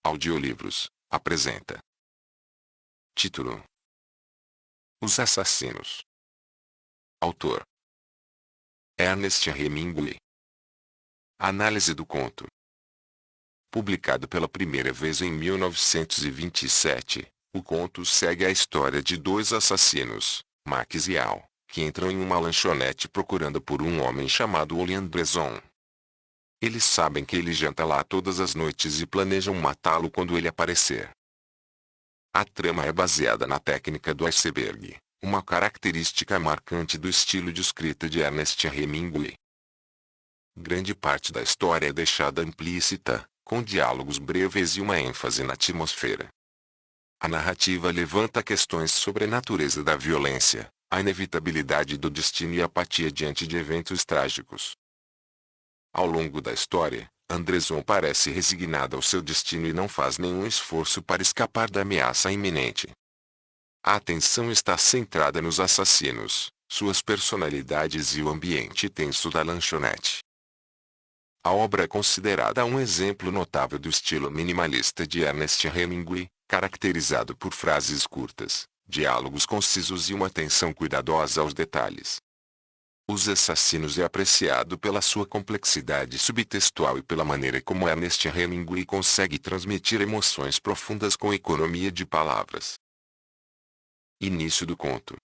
Audiolivros apresenta. Título: Os Assassinos. Autor: Ernest Hemingway. Análise do conto. Publicado pela primeira vez em 1927, o conto segue a história de dois assassinos, Max e Al, que entram em uma lanchonete procurando por um homem chamado William Bresson. Eles sabem que ele janta lá todas as noites e planejam matá-lo quando ele aparecer. A trama é baseada na técnica do iceberg, uma característica marcante do estilo de escrita de Ernest Hemingway. Grande parte da história é deixada implícita, com diálogos breves e uma ênfase na atmosfera. A narrativa levanta questões sobre a natureza da violência, a inevitabilidade do destino e a apatia diante de eventos trágicos. Ao longo da história, Anderson parece resignado ao seu destino e não faz nenhum esforço para escapar da ameaça iminente. A atenção está centrada nos assassinos, suas personalidades e o ambiente tenso da lanchonete. A obra é considerada um exemplo notável do estilo minimalista de Ernest Hemingway, caracterizado por frases curtas, diálogos concisos e uma atenção cuidadosa aos detalhes. Os Assassinos é apreciado pela sua complexidade subtextual e pela maneira como Ernest Hemingway consegue transmitir emoções profundas com economia de palavras. Início do conto.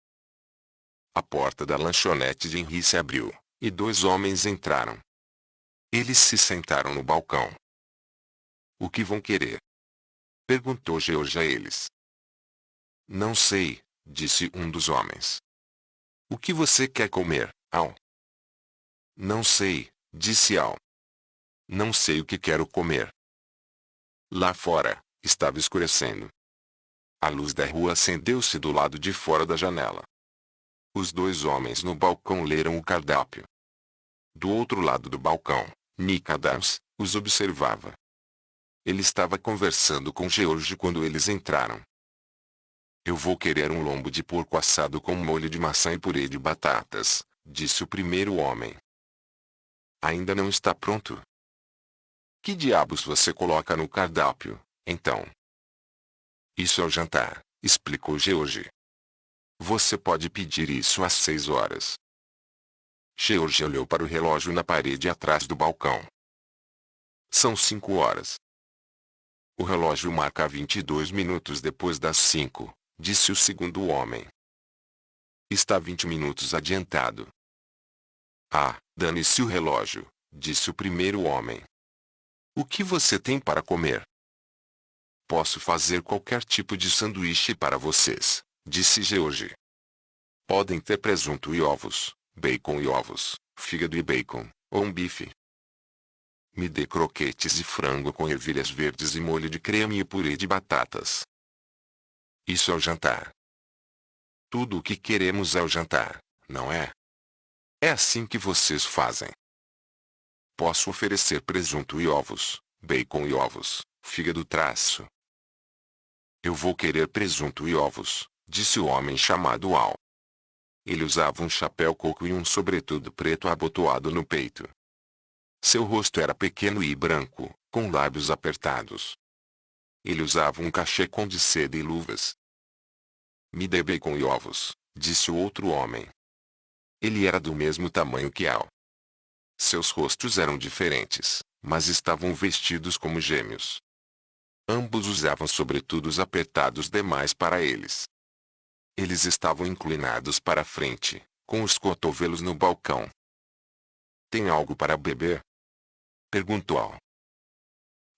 A porta da lanchonete de Henry se abriu, e dois homens entraram. Eles se sentaram no balcão. "O que vão querer?" perguntou George a eles. "Não sei", disse um dos homens. "O que você quer comer, Al?" "Não sei", disse Al. "Não sei o que quero comer." Lá fora, estava escurecendo. A luz da rua acendeu-se do lado de fora da janela. Os dois homens no balcão leram o cardápio. Do outro lado do balcão, Nick Adams os observava. Ele estava conversando com George quando eles entraram. "Eu vou querer um lombo de porco assado com molho de maçã e purê de batatas", disse o primeiro homem. "Ainda não está pronto?" "Que diabos você coloca no cardápio, então?" "Isso é o jantar", explicou George. "Você pode pedir isso às 6 horas. George olhou para o relógio na parede atrás do balcão. "São 5 horas. "O relógio marca 22 minutos depois das 5, disse o segundo homem. "Está 20 minutos adiantado." "Ah, dane-se o relógio", disse o primeiro homem. "O que você tem para comer?" "Posso fazer qualquer tipo de sanduíche para vocês", disse George. "Podem ter presunto e ovos, bacon e ovos, fígado e bacon, ou um bife. Me dê croquetes de frango com ervilhas verdes e molho de creme e purê de batatas." "Isso é o jantar. Tudo o que queremos é o jantar, não é? É assim que vocês fazem." "Posso oferecer presunto e ovos, bacon e ovos, fígado traço." "Eu vou querer presunto e ovos", disse o homem chamado Al. Ele usava um chapéu coco e um sobretudo preto abotoado no peito. Seu rosto era pequeno e branco, com lábios apertados. Ele usava um cachecol de seda e luvas. "Me dê bacon e ovos", disse o outro homem. Ele era do mesmo tamanho que Al. Seus rostos eram diferentes, mas estavam vestidos como gêmeos. Ambos usavam sobretudos apertados demais para eles. Eles estavam inclinados para a frente, com os cotovelos no balcão. "Tem algo para beber?" perguntou Al.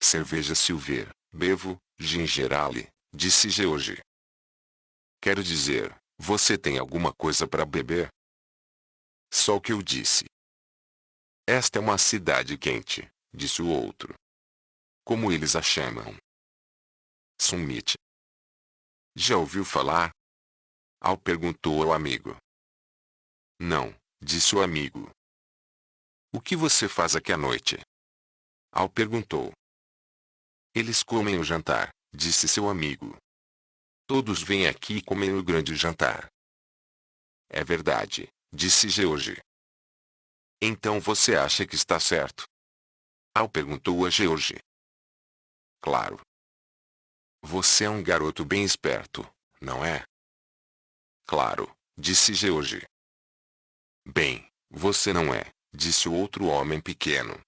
"Cerveja Silver, bevo, ginger ale", disse George. "Quero dizer, você tem alguma coisa para beber?" "Só o que eu disse." "Esta é uma cidade quente", disse o outro. "Como eles a chamam?" "Summit." "Já ouviu falar?" Al perguntou ao amigo. "Não", disse o amigo. "O que você faz aqui à noite?" Al perguntou. "Eles comem o jantar", disse seu amigo. "Todos vêm aqui e comem o grande jantar." "É verdade", disse George. "Então você acha que está certo?" Al perguntou a George. "Claro. Você é um garoto bem esperto, não é? Claro, disse George. Bem, você não é, disse o outro homem pequeno.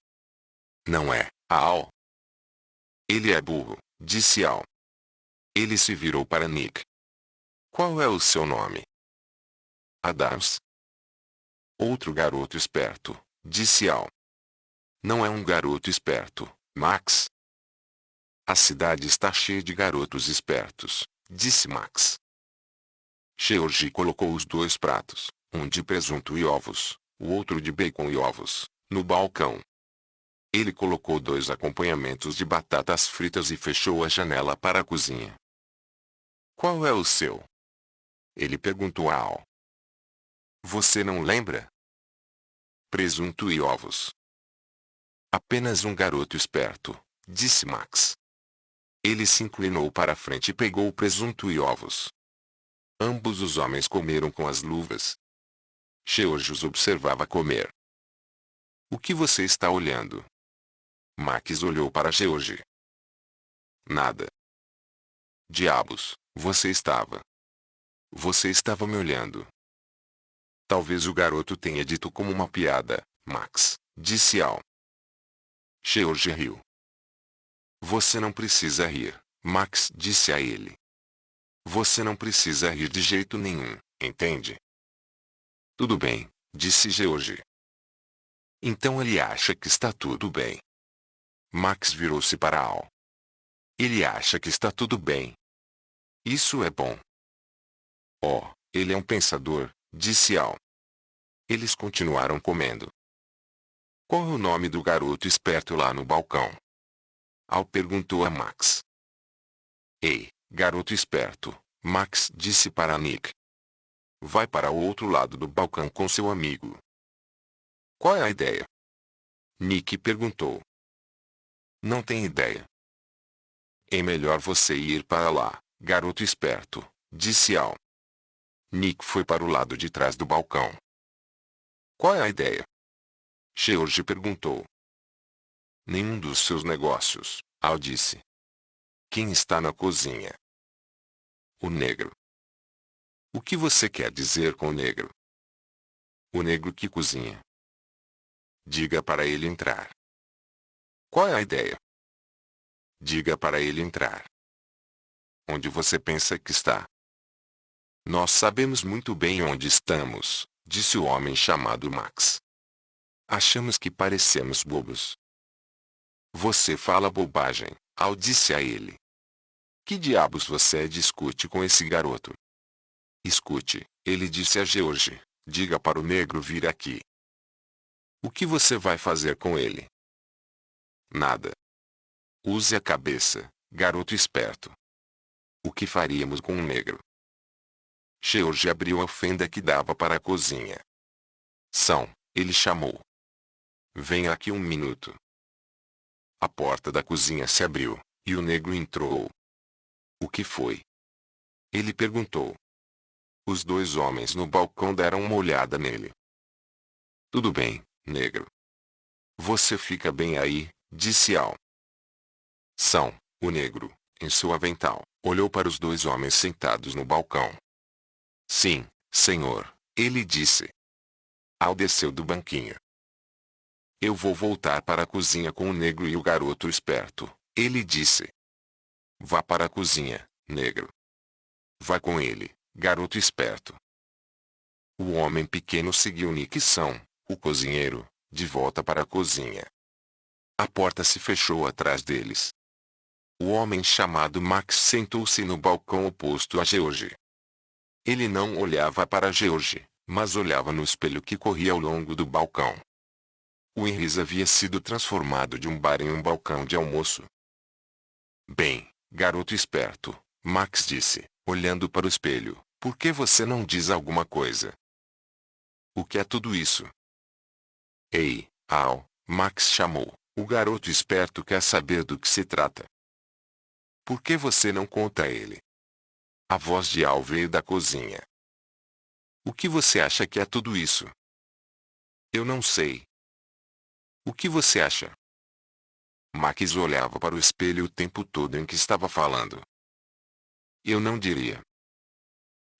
Não é, Al. Ele é burro, disse Al. Ele se virou para Nick. Qual é o seu nome? Adams. Outro garoto esperto, disse Al. Não é um garoto esperto, Max. A cidade está cheia de garotos espertos, disse Max. George colocou os dois pratos, um de presunto e ovos, o outro de bacon e ovos, no balcão. Ele colocou dois acompanhamentos de batatas fritas e fechou a janela para a cozinha. Qual é o seu? Ele perguntou a Al. Você não lembra? Presunto e ovos. Apenas um garoto esperto, disse Max. Ele se inclinou para a frente e pegou o presunto e ovos. Ambos os homens comeram com as luvas. George os observava comer. O que você está olhando? Max olhou para George. Nada. Diabos, você estava. Você estava me olhando. Talvez o garoto tenha dito como uma piada, Max, disse Al. George riu. Você não precisa rir, Max disse a ele. Você não precisa rir de jeito nenhum, entende? Tudo bem, disse George. Então ele acha que está tudo bem. Max virou-se para Al. Ele acha que está tudo bem. Isso é bom. Oh, ele é um pensador, disse Al. Eles continuaram comendo. Qual é o nome do garoto esperto lá no balcão? Al perguntou a Max. Ei, garoto esperto, Max disse para Nick. Vai para o outro lado do balcão com seu amigo. Qual é a ideia? Nick perguntou. Não tem ideia. É melhor você ir para lá, garoto esperto, disse Al. Nick foi para o lado de trás do balcão. Qual é a ideia? George perguntou. Nenhum dos seus negócios, Al disse. Quem está na cozinha? O negro. O que você quer dizer com o negro? O negro que cozinha. Diga para ele entrar. Qual é a ideia? Diga para ele entrar. Onde você pensa que está? Nós sabemos muito bem onde estamos, disse o homem chamado Max. Achamos que parecemos bobos. Você fala bobagem, Al disse a ele. Que diabos você discute com esse garoto? Escute, ele disse a George, diga para o negro vir aqui. O que você vai fazer com ele? Nada. Use a cabeça, garoto esperto. O que faríamos com um negro? George abriu a fenda que dava para a cozinha. São, ele chamou. Venha aqui um minuto. A porta da cozinha se abriu, e o negro entrou. O que foi? Ele perguntou. Os dois homens no balcão deram uma olhada nele. Tudo bem, negro. Você fica bem aí, disse Al. São, o negro, em seu avental, olhou para os dois homens sentados no balcão. Sim, senhor, ele disse. Al desceu do banquinho. Eu vou voltar para a cozinha com o negro e o garoto esperto, ele disse. Vá para a cozinha, negro. Vá com ele, garoto esperto. O homem pequeno seguiu Nick São, o cozinheiro, de volta para a cozinha. A porta se fechou atrás deles. O homem chamado Max sentou-se no balcão oposto a George. Ele não olhava para George, mas olhava no espelho que corria ao longo do balcão. O Henry's havia sido transformado de um bar em um balcão de almoço. Bem, garoto esperto, Max disse, olhando para o espelho, por que você não diz alguma coisa? O que é tudo isso? Ei, Al, Max chamou, o garoto esperto quer saber do que se trata. Por que você não conta a ele? A voz de Al veio da cozinha. O que você acha que é tudo isso? Eu não sei. O que você acha? Max olhava para o espelho o tempo todo em que estava falando. Eu não diria.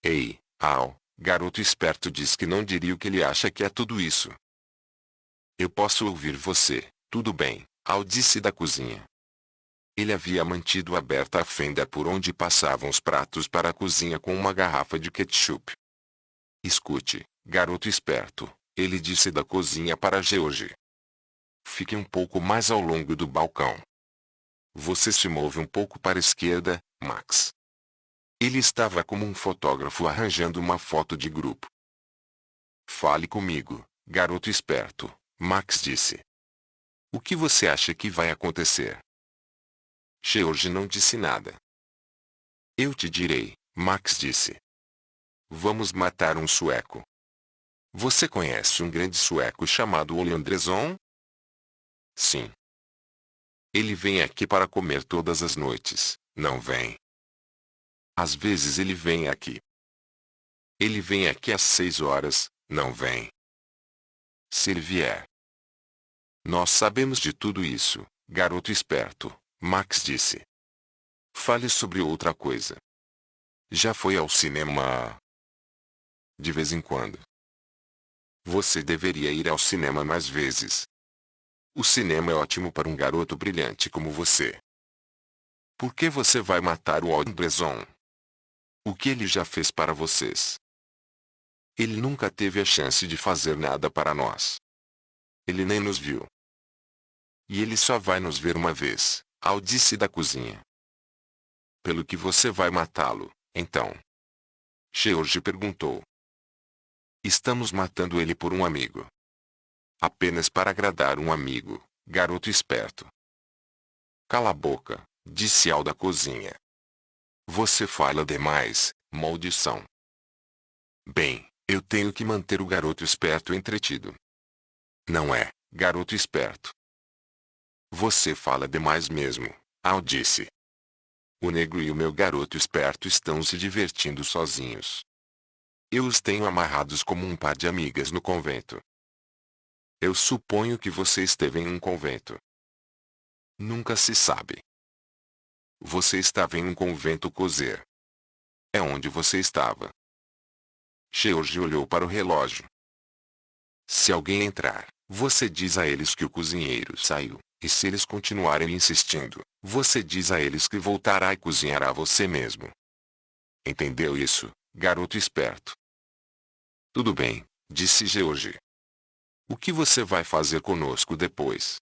Ei, Al, garoto esperto diz que não diria o que ele acha que é tudo isso. Eu posso ouvir você, tudo bem, Al disse da cozinha. Ele havia mantido aberta a fenda por onde passavam os pratos para a cozinha com uma garrafa de ketchup. Escute, garoto esperto, ele disse da cozinha para George. Fique um pouco mais ao longo do balcão. Você se move um pouco para a esquerda, Max. Ele estava como um fotógrafo arranjando uma foto de grupo. Fale comigo, garoto esperto, Max disse. O que você acha que vai acontecer? George não disse nada. Eu te direi, Max disse. Vamos matar um sueco. Você conhece um grande sueco chamado Ole Andrezon? Sim. Ele vem aqui para comer todas as noites, não vem? Às vezes ele vem aqui. Ele vem aqui às 6 horas, não vem? Se ele vier. Nós sabemos de tudo isso, garoto esperto, Max disse. Fale sobre outra coisa. Já foi ao cinema? De vez em quando. Você deveria ir ao cinema mais vezes. O cinema é ótimo para um garoto brilhante como você. Por que você vai matar o Andrezon? O que ele já fez para vocês? Ele nunca teve a chance de fazer nada para nós. Ele nem nos viu. E ele só vai nos ver uma vez, Al disse da cozinha. Pelo que você vai matá-lo, então? George perguntou. Estamos matando ele por um amigo. Apenas para agradar um amigo, garoto esperto. Cala a boca, disse Al da cozinha. Você fala demais, maldição. Bem, eu tenho que manter o garoto esperto entretido. Não é, garoto esperto. Você fala demais mesmo, Al disse. O negro e o meu garoto esperto estão se divertindo sozinhos. Eu os tenho amarrados como um par de amigas no convento. Eu suponho que você esteve em um convento. Nunca se sabe. Você estava em um convento cozer. É onde você estava. George olhou para o relógio. Se alguém entrar, você diz a eles que o cozinheiro saiu, e se eles continuarem insistindo, você diz a eles que voltará e cozinhará você mesmo. Entendeu isso, garoto esperto? Tudo bem, disse George. O que você vai fazer conosco depois?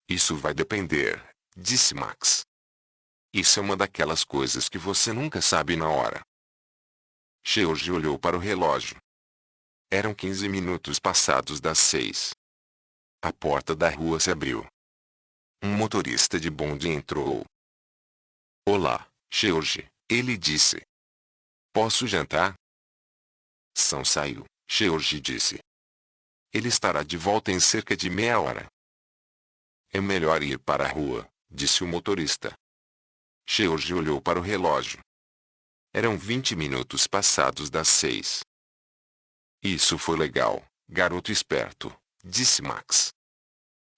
Isso vai depender, disse Max. Isso é uma daquelas coisas que você nunca sabe na hora. George olhou para o relógio. Eram 15 minutos passados das 6. A porta da rua se abriu. Um motorista de bonde entrou. Olá, George, ele disse. Posso jantar? Sam saiu, George disse. Ele estará de volta em cerca de meia hora. É melhor ir para a rua, disse o motorista. George olhou para o relógio. Eram 20 minutos passados das 6. Isso foi legal, garoto esperto, disse Max.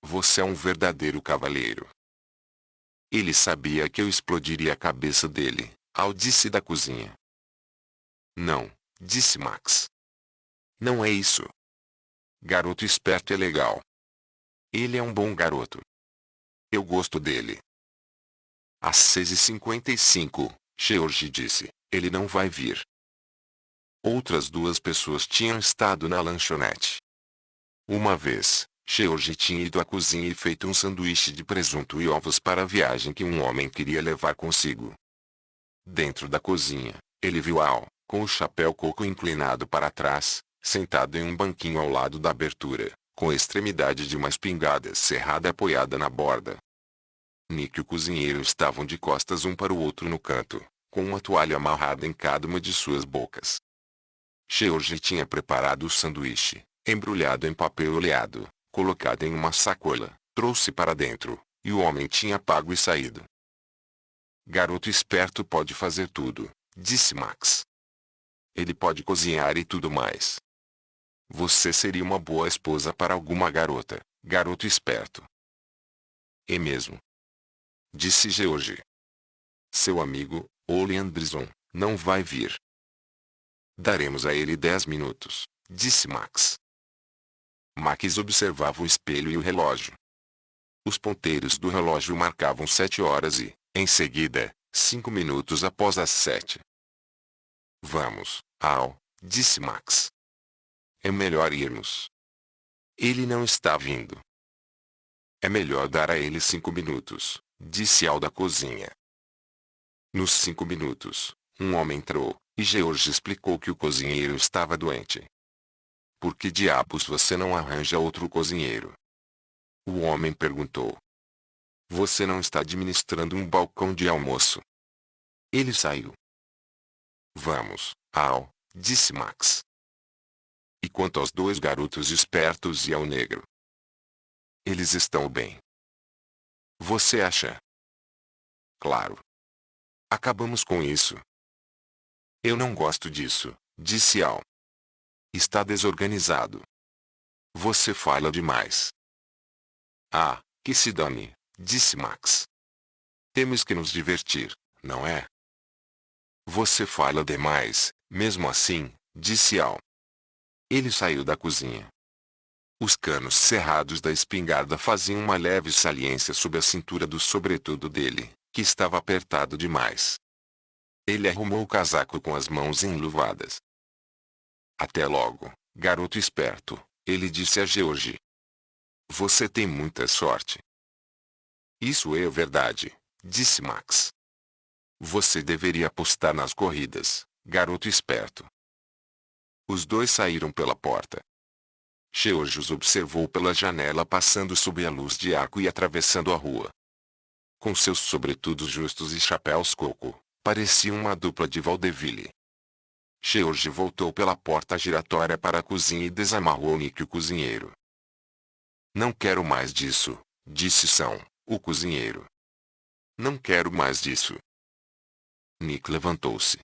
Você é um verdadeiro cavalheiro. Ele sabia que eu explodiria a cabeça dele, Al disse da cozinha. Não, disse Max. Não é isso. Garoto esperto é legal. Ele é um bom garoto. Eu gosto dele. Às 6h55, George disse, ele não vai vir. Outras 2 pessoas tinham estado na lanchonete. Uma vez, George tinha ido à cozinha e feito um sanduíche de presunto e ovos para a viagem que um homem queria levar consigo. Dentro da cozinha, ele viu Al, com o chapéu coco inclinado para trás, sentado em um banquinho ao lado da abertura, com a extremidade de uma espingarda cerrada apoiada na borda. Nick e o cozinheiro estavam de costas um para o outro no canto, com uma toalha amarrada em cada uma de suas bocas. George tinha preparado o sanduíche, embrulhado em papel oleado, colocado em uma sacola, trouxe para dentro, e o homem tinha pago e saído. Garoto esperto pode fazer tudo, disse Max. Ele pode cozinhar e tudo mais. Você seria uma boa esposa para alguma garota, garoto esperto. É mesmo. Disse George. Seu amigo, Ole Anderson, não vai vir. Daremos a ele 10 minutos, disse Max. Max observava o espelho e o relógio. Os ponteiros do relógio marcavam 7 horas e, em seguida, 5 minutos após as 7. Vamos, Al, disse Max. É melhor irmos. Ele não está vindo. É melhor dar a ele 5 minutos, disse Al da cozinha. Nos 5 minutos, um homem entrou, e George explicou que o cozinheiro estava doente. Por que diabos você não arranja outro cozinheiro? O homem perguntou. Você não está administrando um balcão de almoço. Ele saiu. Vamos, Al, disse Max. E quanto aos 2 garotos espertos e ao negro? Eles estão bem. Você acha? Claro. Acabamos com isso. Eu não gosto disso, disse Al. Está desorganizado. Você fala demais. Ah, que se dane, disse Max. Temos que nos divertir, não é? Você fala demais, mesmo assim, disse Al. Ele saiu da cozinha. Os canos cerrados da espingarda faziam uma leve saliência sob a cintura do sobretudo dele, que estava apertado demais. Ele arrumou o casaco com as mãos enluvadas. Até logo, garoto esperto, ele disse a George. Você tem muita sorte. Isso é verdade, disse Max. Você deveria apostar nas corridas, garoto esperto. Os 2 saíram pela porta. George os observou pela janela passando sob a luz de arco e atravessando a rua. Com seus sobretudos justos e chapéus coco, parecia uma dupla de vaudeville. George voltou pela porta giratória para a cozinha e desamarrou Nick o cozinheiro. Não quero mais disso, disse São, o cozinheiro. Não quero mais disso. Nick levantou-se.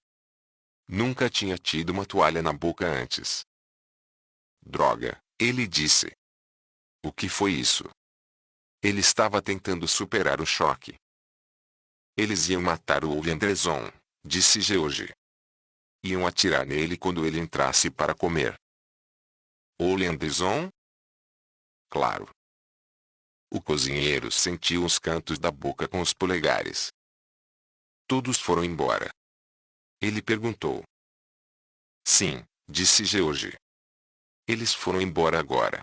Nunca tinha tido uma toalha na boca antes. Droga, ele disse. O que foi isso? Ele estava tentando superar o choque. Eles iam matar o Ole Anderson, disse George. Iam atirar nele quando ele entrasse para comer. Ole Anderson? Claro. O cozinheiro sentiu os cantos da boca com os polegares. Todos foram embora. Ele perguntou. Sim, disse George. Eles foram embora agora.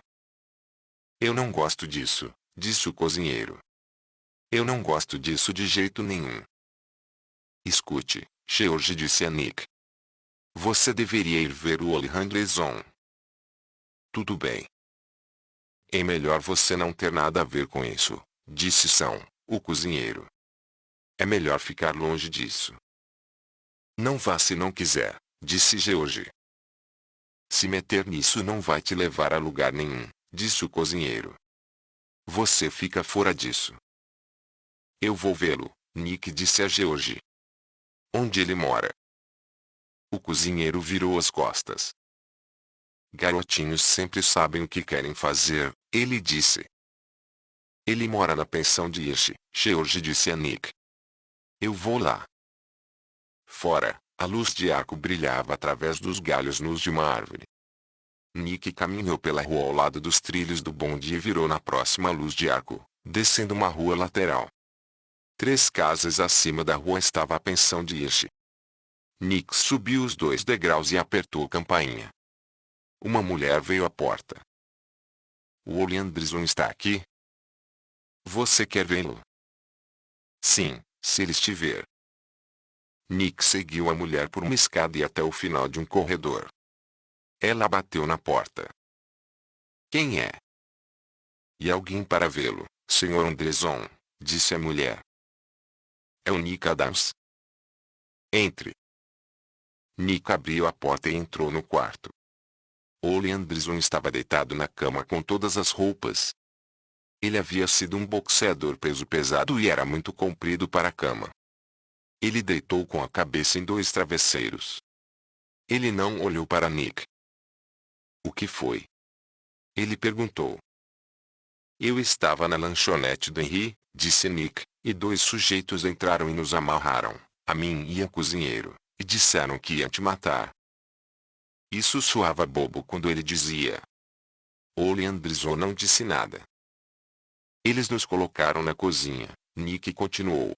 Eu não gosto disso, disse o cozinheiro. Eu não gosto disso de jeito nenhum. Escute, George disse a Nick. Você deveria ir ver o Ole Anderson. Tudo bem. É melhor você não ter nada a ver com isso, disse São, o cozinheiro. É melhor ficar longe disso. Não vá se não quiser, disse George. Se meter nisso não vai te levar a lugar nenhum, disse o cozinheiro. Você fica fora disso. Eu vou vê-lo, Nick disse a George. Onde ele mora? O cozinheiro virou as costas. Garotinhos sempre sabem o que querem fazer, ele disse. Ele mora na pensão de Irsch, George disse a Nick. Eu vou lá. Fora, a luz de arco brilhava através dos galhos nus de uma árvore. Nick caminhou pela rua ao lado dos trilhos do bonde e virou na próxima luz de arco, descendo uma rua lateral. 3 casas acima da rua estava a pensão de Irsch. Nick subiu os 2 degraus e apertou a campainha. Uma mulher veio à porta. O Ole Anderson está aqui? Você quer vê-lo? Sim, se ele estiver. Nick seguiu a mulher por uma escada e até o final de um corredor. Ela bateu na porta. Quem é? E alguém para vê-lo, Sr. Anderson, disse a mulher. É o Nick Adams. Entre. Nick abriu a porta e entrou no quarto. Ole Anderson estava deitado na cama com todas as roupas. Ele havia sido um boxeador peso pesado e era muito comprido para a cama. Ele deitou com a cabeça em 2 travesseiros. Ele não olhou para Nick. O que foi? Ele perguntou. Eu estava na lanchonete do Henry, disse Nick, e 2 sujeitos entraram e nos amarraram. a mim e ao cozinheiro, e disseram que iam te matar. Isso soava bobo quando ele dizia. Ole Andrison não disse nada. Eles nos colocaram na cozinha, Nick continuou.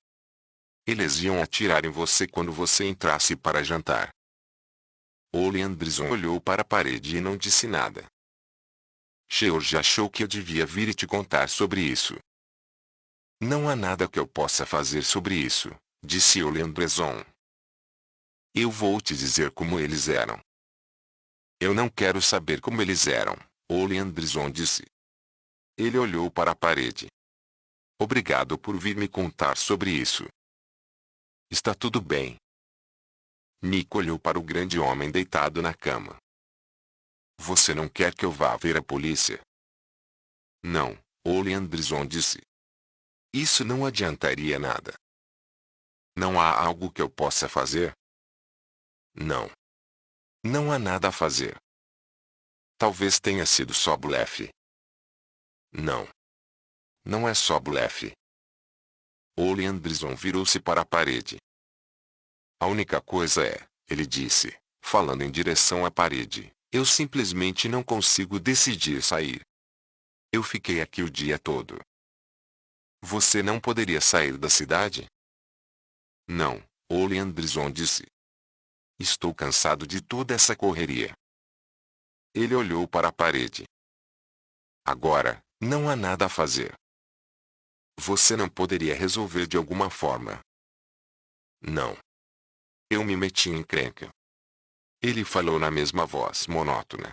Eles iam atirar em você quando você entrasse para jantar. Ole Andrison olhou para a parede e não disse nada. George achou que eu devia vir e te contar sobre isso. Não há nada que eu possa fazer sobre isso, disse Ole Andrison. Eu vou te dizer como eles eram. Eu não quero saber como eles eram, Ole Andrison disse. Ele olhou para a parede. Obrigado por vir me contar sobre isso. Está tudo bem. Nick olhou para o grande homem deitado na cama. Você não quer que eu vá ver a polícia? Não, Ole Andrison disse. Isso não adiantaria nada. Não há algo que eu possa fazer? Não. Não há nada a fazer. Talvez tenha sido só blefe. Não. Não é só blefe. Ole Andrison virou-se para a parede. A única coisa é, ele disse, falando em direção à parede, eu simplesmente não consigo decidir sair. Eu fiquei aqui o dia todo. Você não poderia sair da cidade? Não, Ole Andrison disse. Estou cansado de toda essa correria. Ele olhou para a parede. Agora, não há nada a fazer. Você não poderia resolver de alguma forma? Não. Eu me meti em encrenca. Ele falou na mesma voz monótona.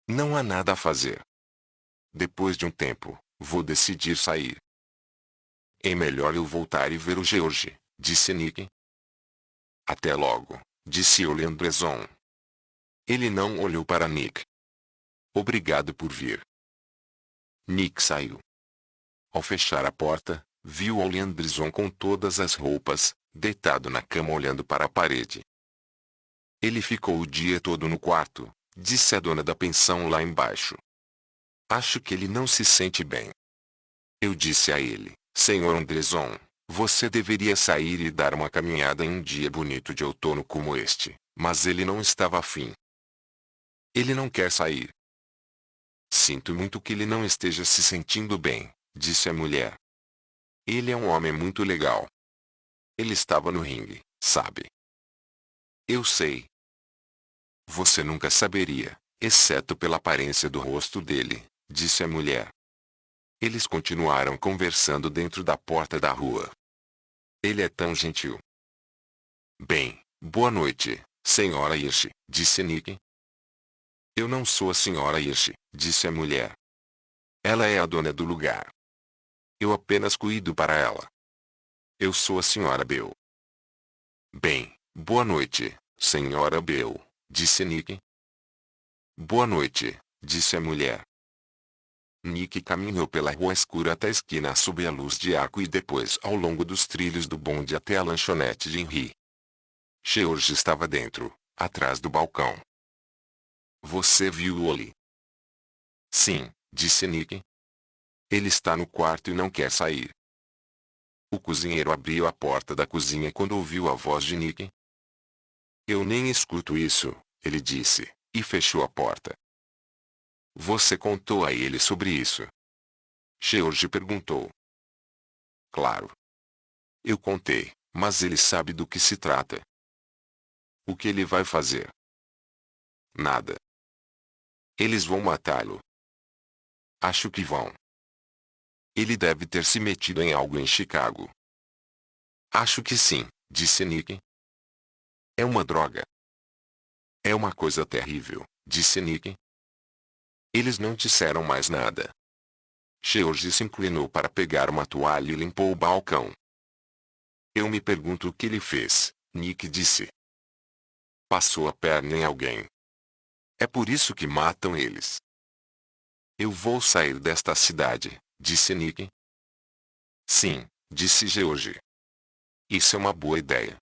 Não há nada a fazer. Depois de um tempo, vou decidir sair. É melhor eu voltar e ver o George, disse Nick. Até logo, disse Ole Andrison. Ele não olhou para Nick. Obrigado por vir. Nick saiu. Ao fechar a porta, viu Ole Andrison com todas as roupas, deitado na cama olhando para a parede. Ele ficou o dia todo no quarto, disse a dona da pensão lá embaixo. Acho que ele não se sente bem. Eu disse a ele, Sr. Andrison, você deveria sair e dar uma caminhada em um dia bonito de outono como este, mas ele não estava afim. Ele não quer sair. Sinto muito que ele não esteja se sentindo bem, disse a mulher. Ele é um homem muito legal. Ele estava no ringue, sabe? Eu sei. Você nunca saberia, exceto pela aparência do rosto dele, disse a mulher. Eles continuaram conversando dentro da porta da rua. Ele é tão gentil. Bem, boa noite, Sra. Hirsch, disse Nick. Eu não sou a Sra. Hirsch, disse a mulher. Ela é a dona do lugar. Eu apenas cuido para ela. Eu sou a Sra. Bell. Bem, boa noite, Sra. Bell, disse Nick. Boa noite, disse a mulher. Nick caminhou pela rua escura até a esquina sob a luz de arco e depois ao longo dos trilhos do bonde até a lanchonete de Henry. George estava dentro, atrás do balcão. Você viu Ole? Sim, disse Nick. Ele está no quarto e não quer sair. O cozinheiro abriu a porta da cozinha quando ouviu a voz de Nick. Eu nem escuto isso, ele disse, e fechou a porta. Você contou a ele sobre isso? George perguntou. Claro. Eu contei, mas ele sabe do que se trata. O que ele vai fazer? Nada. Eles vão matá-lo. Acho que vão. Ele deve ter se metido em algo em Chicago. Acho que sim, disse Nick. É uma droga. É uma coisa terrível, disse Nick. Eles não disseram mais nada. George se inclinou para pegar uma toalha e limpou o balcão. Eu me pergunto o que ele fez, Nick disse. Passou a perna em alguém. É por isso que matam eles. Eu vou sair desta cidade, disse Nick. Sim, disse George. Isso é uma boa ideia.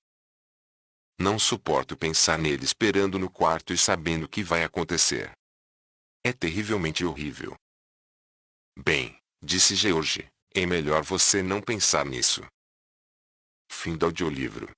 Não suporto pensar nele esperando no quarto e sabendo o que vai acontecer. É terrivelmente horrível. Bem, disse George, é melhor você não pensar nisso. Fim do audiolivro.